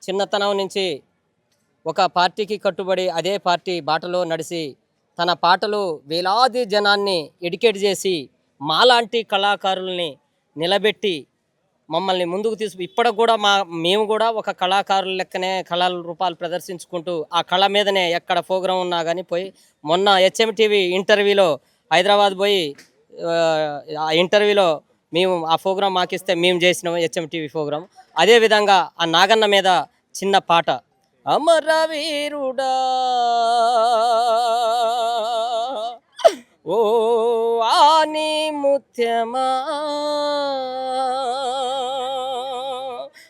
చిన్నతనం నుంచి ఒక పార్టీకి కట్టుబడి అదే పార్టీ బాటలో నడిచి తన పాటలు వేలాది జనాన్ని ఎడ్యుకేట్ చేసి మాలాంటి కళాకారుల్ని నిలబెట్టి మమ్మల్ని ముందుకు ఇప్పటికి కూడా మేము కూడా ఒక కళాకారుల లెక్కనే కళల రూపాలు ప్రదర్శించుకుంటూ ఆ కళ మీదనే ఎక్కడ ప్రోగ్రాం ఉన్నా కానీ పోయి మొన్న హెచ్ఎంటీవీ ఇంటర్వ్యూలో హైదరాబాద్ పోయి ఆ ఇంటర్వ్యూలో మేము ఆ ప్రోగ్రాం మాకిస్తే మేము చేసినాము హెచ్ఎంటీవీ ప్రోగ్రాం. అదేవిధంగా ఆ నాగన్న మీద చిన్న పాట అమరవీరుడా ఓ ఆని ముత్యమా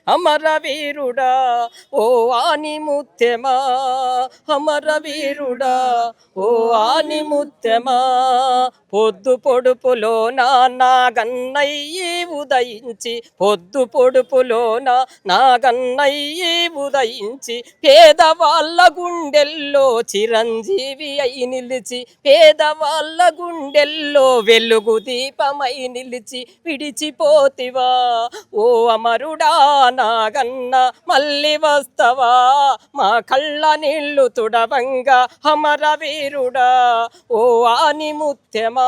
అమరవీరుడా ఓ ఆని ముత్యమా అమరవీరుడా ఓ ఆని ముత్యమా పొద్దు పొడుపులో నాగన్నయ్యి ఉదయించి పొద్దు పొడుపులో నాగన్నయ్యి ఉదయించి పేదవాళ్ళ గుండెల్లో చిరంజీవి అయి నిలిచి పేదవాళ్ళ గుండెల్లో వెలుగు దీపమై నిలిచి విడిచిపోతివా ఓ అమరుడా నాగన్న మళ్ళీ వస్తవా మా కళ్ళ నీళ్లు తుడవంగా అమరవీరుడా ఓ ఆని ముత్యమా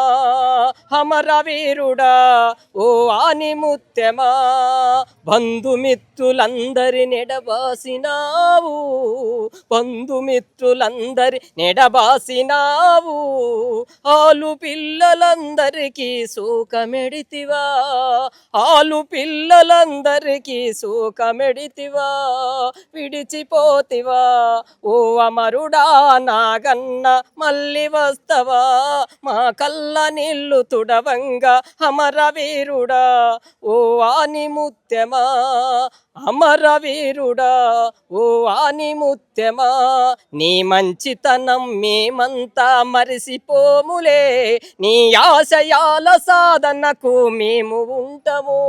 అమరవీరుడా ఓ ఆని ముత్యమా బంధుమిత్రులందరి నెడబాసినావు బంధుమిత్రులందరి నెడబాసినావు ఆలు పిల్లలందరికీ సూకమెడితివా ఆలు పిల్లలందరికీ సూకమెడితివా విడిచిపోతివా ఓ అమరుడా నాగన్న మళ్ళీ వస్తవా మా కళ్ళ నీళ్లు తుడవంగా అమరవీరుడా ఓ ఆని ముత్యమా అమరవీరుడా ఓ ఆని ముత్యమా నీ మంచితనం మేమంతా మరిసిపోములే నీ ఆశయాల సాధనకు మేము ఉంటాము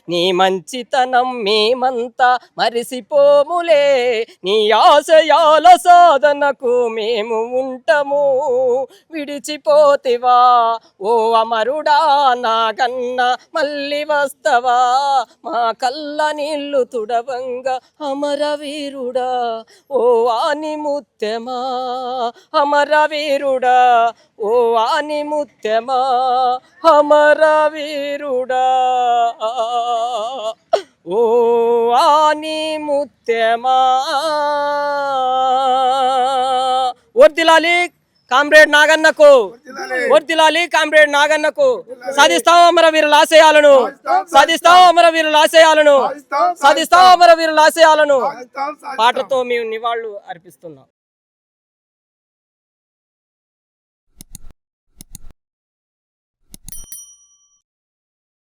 నీ మంచితనం మేమంతా మరిసిపోములే నీ ఆశయాల సాధనకు మేము ఉంటాము విడిచిపోతివా ఓ అమరుడా నాగన్న మళ్ళీ వస్తవా మా కళ్ళ నీళ్లు తుడవంగా అమరవీరుడా ఓ ఆని ముత్యమా అమరవీరుడా ఓ ఆని ముత్యమా అమరవీరుడా ఓ ఆని ముత్యమా. వర్ధిల్లాలి కామ్రేడ్ నాగన్నకు వర్ధిల్లాలి కామ్రేడ్ నాగన్నకు సాధిస్తాం అమరవీరుల ఆశయాలను సాధిస్తాం అమరవీరుల ఆశయాలను సాధిస్తాం అమరవీరుల ఆశయాలను పాటతో మేము నివాళులు అర్పిస్తున్నాం.